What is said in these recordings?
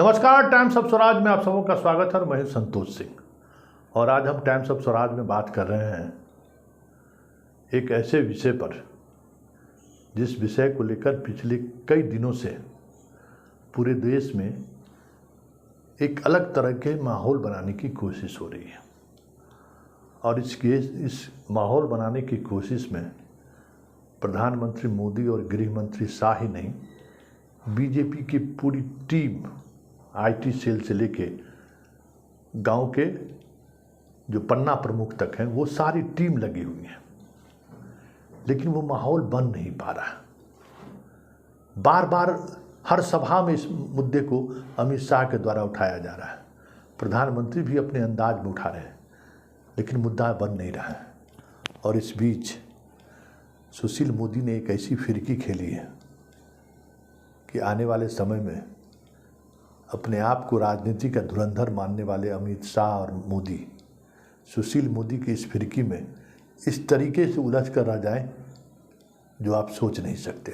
नमस्कार, times of Swaraj में आप सबों का स्वागत है। मैं संतोष सिंह और आज हम टाइम्स ऑफ स्वराज में बात कर रहे हैं एक ऐसे विषय पर जिस विषय को लेकर पिछले कई दिनों से पूरे देश में एक अलग तरह के माहौल बनाने की कोशिश हो रही है। और इस माहौल बनाने की कोशिश में प्रधानमंत्री मोदी और गृह मंत्री शाह ही नहीं, बीजेपी की पूरी टीम आईटी सेल से लेके गांव के जो पन्ना प्रमुख तक हैं वो सारी टीम लगी हुई है, लेकिन वो माहौल बन नहीं पा रहा। बार बार हर सभा में इस मुद्दे को अमित शाह के द्वारा उठाया जा रहा है, प्रधानमंत्री भी अपने अंदाज में उठा रहे हैं, लेकिन मुद्दा बन नहीं रहा है। और इस बीच सुशील मोदी ने एक ऐसी फिरकी खेली है कि आने वाले समय में अपने आप को राजनीति का धुरंधर मानने वाले अमित शाह और मोदी सुशील मोदी की इस फिरकी में इस तरीके से उलझ कर रह जाएं जो आप सोच नहीं सकते।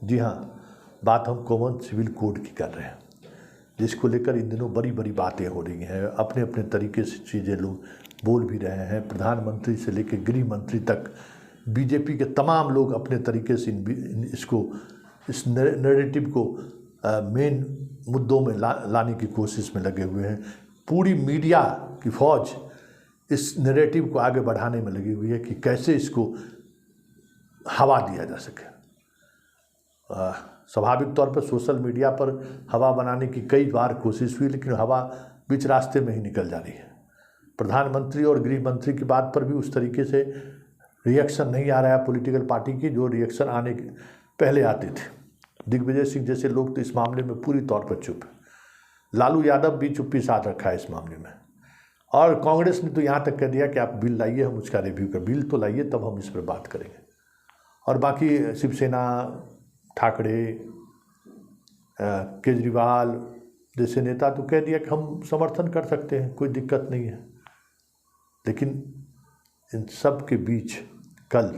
जी हाँ, बात हम कॉमन सिविल कोड की कर रहे हैं, जिसको लेकर इन दिनों बड़ी बड़ी बातें हो रही हैं। अपने अपने तरीके से चीज़ें लोग बोल भी रहे हैं। प्रधानमंत्री से लेकर गृह मंत्री तक बीजेपी के तमाम लोग अपने तरीके से इस नैरेटिव को मेन मुद्दों में लाने की कोशिश में लगे हुए हैं। पूरी मीडिया की फौज इस नैरेटिव को आगे बढ़ाने में लगी हुई है कि कैसे इसको हवा दिया जा सके। स्वाभाविक तौर पर सोशल मीडिया पर हवा बनाने की कई बार कोशिश हुई, लेकिन हवा बीच रास्ते में ही निकल जा रही है। प्रधानमंत्री और गृह मंत्री की बात पर भी उस तरीके से रिएक्शन नहीं आ रहा है पॉलिटिकल पार्टी की, जो रिएक्शन आने के पहले आते थे। दिग्विजय सिंह जैसे लोग तो इस मामले में पूरी तौर पर चुप है। लालू यादव भी चुप्पी साथ रखा है इस मामले में। और कांग्रेस ने तो यहाँ तक कह दिया कि आप बिल लाइए, हम उसका रिव्यू कर, बिल तो लाइए तब हम इस पर बात करेंगे। और बाकी शिवसेना, ठाकरे, केजरीवाल जैसे नेता तो कह दिया कि हम समर्थन कर सकते हैं, कोई दिक्कत नहीं है। लेकिन इन सब के बीच कल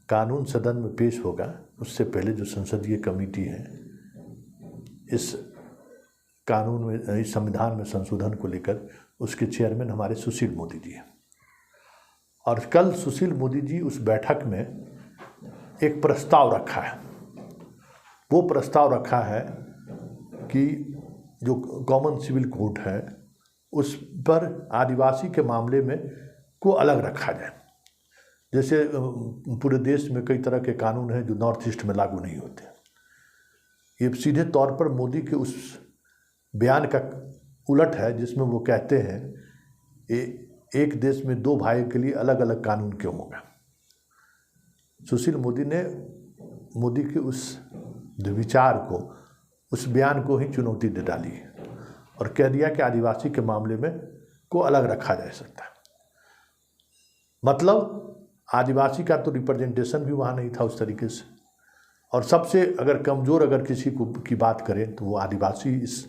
कानून सदन में पेश होगा, उससे पहले जो संसदीय कमेटी है इस कानून में, इस संविधान में संशोधन को लेकर, उसके चेयरमैन हमारे सुशील मोदी जी हैं। और कल सुशील मोदी जी उस बैठक में एक प्रस्ताव रखा है। वो प्रस्ताव रखा है कि जो कॉमन सिविल कोड है उस पर आदिवासी के मामले में को अलग रखा जाए। जैसे पूरे देश में कई तरह के कानून हैं जो नॉर्थ ईस्ट में लागू नहीं होते। ये सीधे तौर पर मोदी के उस बयान का उलट है जिसमें वो कहते हैं एक देश में दो भाइयों के लिए अलग अलग कानून क्यों होगा। सुशील मोदी ने मोदी के उस विचार को, उस बयान को ही चुनौती दे डाली और कह दिया कि आदिवासी के मामले में को अलग रखा जा सकता है। मतलब आदिवासी का तो रिप्रेजेंटेशन भी वहाँ नहीं था उस तरीके से। और सबसे अगर कमज़ोर अगर किसी को की बात करें तो वो आदिवासी इस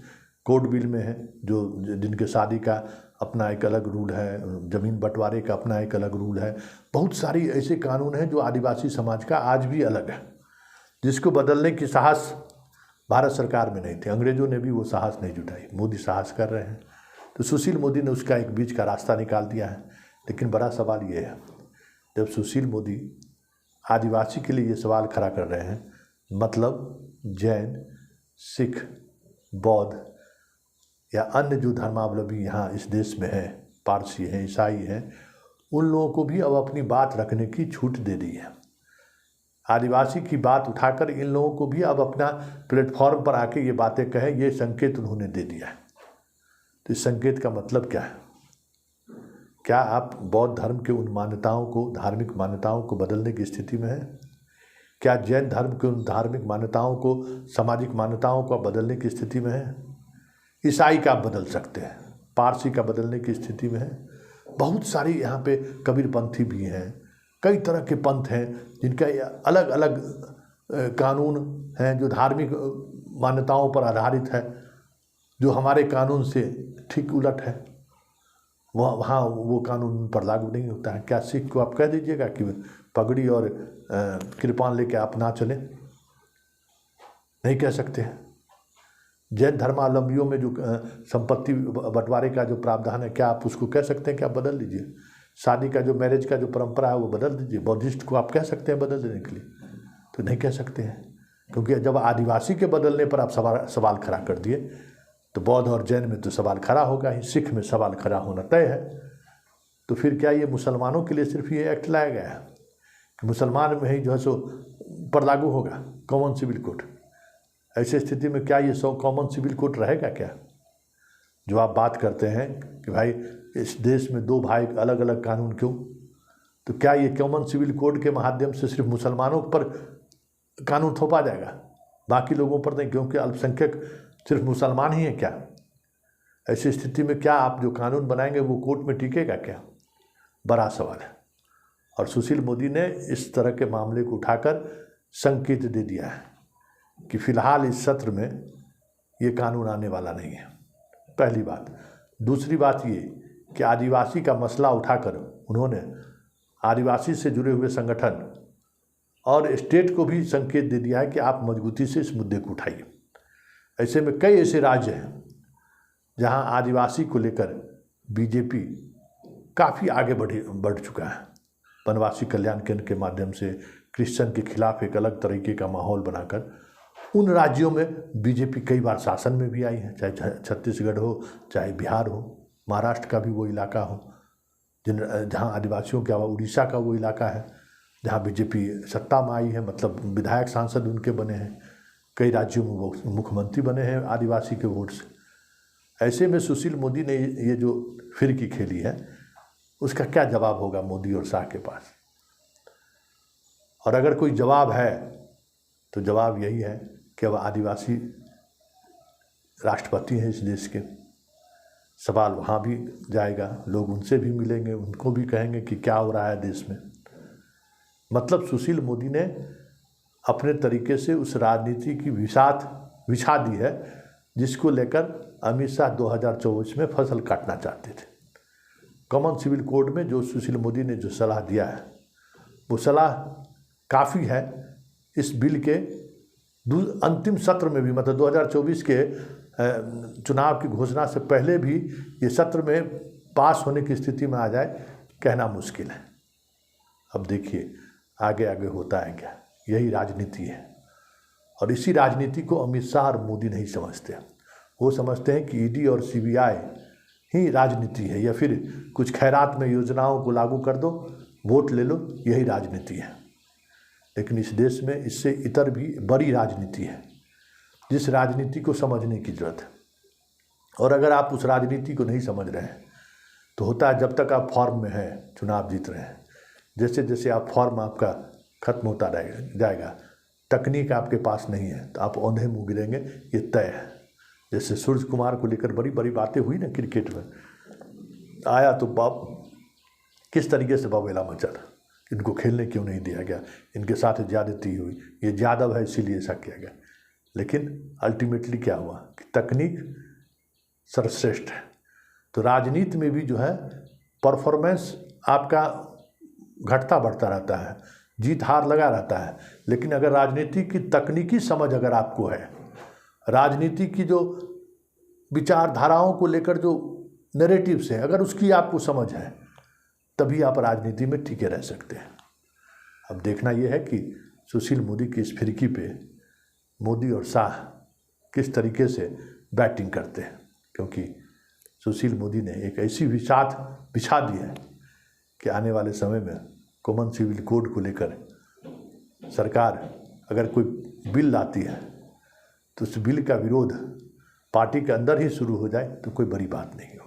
कोड बिल में है, जो जिनके शादी का अपना एक अलग रूल है, ज़मीन बंटवारे का अपना एक अलग रूल है। बहुत सारी ऐसे कानून हैं जो आदिवासी समाज का आज भी अलग है, जिसको बदलने की साहस भारत सरकार में नहीं थे। अंग्रेज़ों ने भी वो साहस नहीं जुटाई, मोदी साहस कर रहे हैं। तो सुशील मोदी ने उसका एक बीच का रास्ता निकाल दिया है। लेकिन बड़ा सवाल ये है, जब सुशील मोदी आदिवासी के लिए ये सवाल खड़ा कर रहे हैं, मतलब जैन, सिख, बौद्ध या अन्य जो धर्मावलंबी यहाँ इस देश में हैं, पारसी हैं, ईसाई हैं, उन लोगों को भी अब अपनी बात रखने की छूट दे दी है। आदिवासी की बात उठाकर इन लोगों को भी अब अपना प्लेटफॉर्म पर आके ये बातें कहें, ये संकेत उन्होंने दे दिया है। तो इस संकेत का मतलब क्या है? क्या आप बौद्ध धर्म के उन मान्यताओं को, धार्मिक मान्यताओं को बदलने की स्थिति में हैं? क्या जैन धर्म के उन धार्मिक मान्यताओं को, सामाजिक मान्यताओं को बदलने की स्थिति में हैं? ईसाई का आप बदल सकते हैं, पारसी का बदलने की स्थिति में है। बहुत सारी यहाँ पे कबीरपंथी भी हैं, कई तरह के पंथ हैं जिनका अलग अलग कानून हैं जो धार्मिक मान्यताओं पर आधारित है, जो हमारे कानून से ठीक उलट है। वहाँ वो कानून पर लागू नहीं होता है। क्या सिख को आप कह दीजिएगा कि पगड़ी और कृपान लेके आप ना चलें? नहीं कह सकते हैं। जैन धर्मावलंबियों में जो संपत्ति बंटवारे का जो प्रावधान है, क्या आप उसको कह सकते हैं कि आप बदल दीजिए? शादी का जो मैरिज का जो परंपरा है वो बदल दीजिए? बौद्धिस्ट को आप कह सकते हैं बदल देने के लिए? तो नहीं कह सकते हैं, क्योंकि जब आदिवासी के बदलने पर आप सवाल खड़ा कर दिए तो बौद्ध और जैन में तो सवाल खड़ा होगा ही, सिख में सवाल खड़ा होना तय है। तो फिर क्या ये मुसलमानों के लिए सिर्फ ये एक्ट लाया गया है कि मुसलमान में ही जो है सो पर लागू होगा कॉमन सिविल कोड? ऐसी स्थिति में क्या ये कॉमन सिविल कोड रहेगा क्या? जो आप बात करते हैं कि भाई इस देश में दो भाई अलग अलग कानून क्यों, तो क्या ये कॉमन सिविल कोड के माध्यम से सिर्फ मुसलमानों पर कानून थोपा जाएगा, बाकी लोगों पर नहीं? क्योंकि अल्पसंख्यक सिर्फ मुसलमान ही है क्या? ऐसी स्थिति में क्या आप जो कानून बनाएंगे वो कोर्ट में टिकेगा क्या? बड़ा सवाल है। और सुशील मोदी ने इस तरह के मामले को उठाकर संकेत दे दिया है कि फिलहाल इस सत्र में ये कानून आने वाला नहीं है, पहली बात। दूसरी बात ये कि आदिवासी का मसला उठाकर उन्होंने आदिवासी से जुड़े हुए संगठन और स्टेट को भी संकेत दे दिया है कि आप मजबूती से इस मुद्दे को उठाइए। ऐसे में कई ऐसे राज्य हैं जहां आदिवासी को लेकर बीजेपी काफ़ी आगे बढ़ चुका है। वनवासी कल्याण केंद्र के माध्यम से क्रिश्चियन के खिलाफ एक अलग तरीके का माहौल बनाकर उन राज्यों में बीजेपी कई बार शासन में भी आई है, चाहे छत्तीसगढ़ हो, चाहे बिहार हो, महाराष्ट्र का भी वो इलाका हो, जहाँ आदिवासियों के अलावा उड़ीसा का वो इलाका है जहाँ बीजेपी सत्ता में आई है, मतलब विधायक सांसद उनके बने हैं। कई राज्यों में वो मुख्यमंत्री बने हैं आदिवासी के वोट से। ऐसे में सुशील मोदी ने ये जो फिरकी खेली है उसका क्या जवाब होगा मोदी और शाह के पास? और अगर कोई जवाब है तो जवाब यही है कि अब आदिवासी राष्ट्रपति हैं इस देश के, सवाल वहाँ भी जाएगा, लोग उनसे भी मिलेंगे, उनको भी कहेंगे कि क्या हो रहा है देश में। मतलब सुशील मोदी ने अपने तरीके से उस राजनीति की बिछा दी है जिसको लेकर अमित शाह 2024 में फसल काटना चाहते थे। कॉमन सिविल कोड में जो सुशील मोदी ने जो सलाह दिया है वो सलाह काफ़ी है। इस बिल के अंतिम सत्र में भी, मतलब 2024 के चुनाव की घोषणा से पहले भी ये सत्र में पास होने की स्थिति में आ जाए, कहना मुश्किल है। अब देखिए आगे आगे होता है क्या। यही राजनीति है और इसी राजनीति को अमित शाह और मोदी नहीं समझते। वो समझते हैं कि ईडी और सीबीआई ही राजनीति है, या फिर कुछ खैरात में योजनाओं को लागू कर दो, वोट ले लो, यही राजनीति है। लेकिन इस देश में इससे इतर भी बड़ी राजनीति है जिस राजनीति को समझने की जरूरत है। और अगर आप उस राजनीति को नहीं समझ रहे हैं तो होता है जब तक आप फॉर्म में हैं, चुनाव जीत रहे हैं, जैसे जैसे आप फॉर्म आपका खत्म होता जाएगा, तकनीक आपके पास नहीं है तो आप औंधे मुँह गिरेंगे, ये तय है। जैसे सूर्य कुमार को लेकर बड़ी बड़ी बातें हुई ना, क्रिकेट में आया तो किस तरीके से बवेला मचा था, इनको खेलने क्यों नहीं दिया गया, इनके साथ ज्यादती हुई, ये यादव है इसीलिए ऐसा किया गया। लेकिन अल्टीमेटली क्या हुआ कि तकनीक सर्वश्रेष्ठ है। तो राजनीति में भी जो है परफॉर्मेंस आपका घटता बढ़ता रहता है, जीत हार लगा रहता है। लेकिन अगर राजनीति की तकनीकी समझ अगर आपको है, राजनीति की जो विचारधाराओं को लेकर जो नैरेटिव्स है, अगर उसकी आपको समझ है, तभी आप राजनीति में टिके रह सकते हैं। अब देखना यह है कि सुशील मोदी की इस फिरकी पे मोदी और शाह किस तरीके से बैटिंग करते हैं, क्योंकि सुशील मोदी ने एक ऐसी बिछा दी है कि आने वाले समय में कॉमन सिविल कोड को लेकर सरकार अगर कोई बिल लाती है तो उस बिल का विरोध पार्टी के अंदर ही शुरू हो जाए तो कोई बड़ी बात नहीं होगी।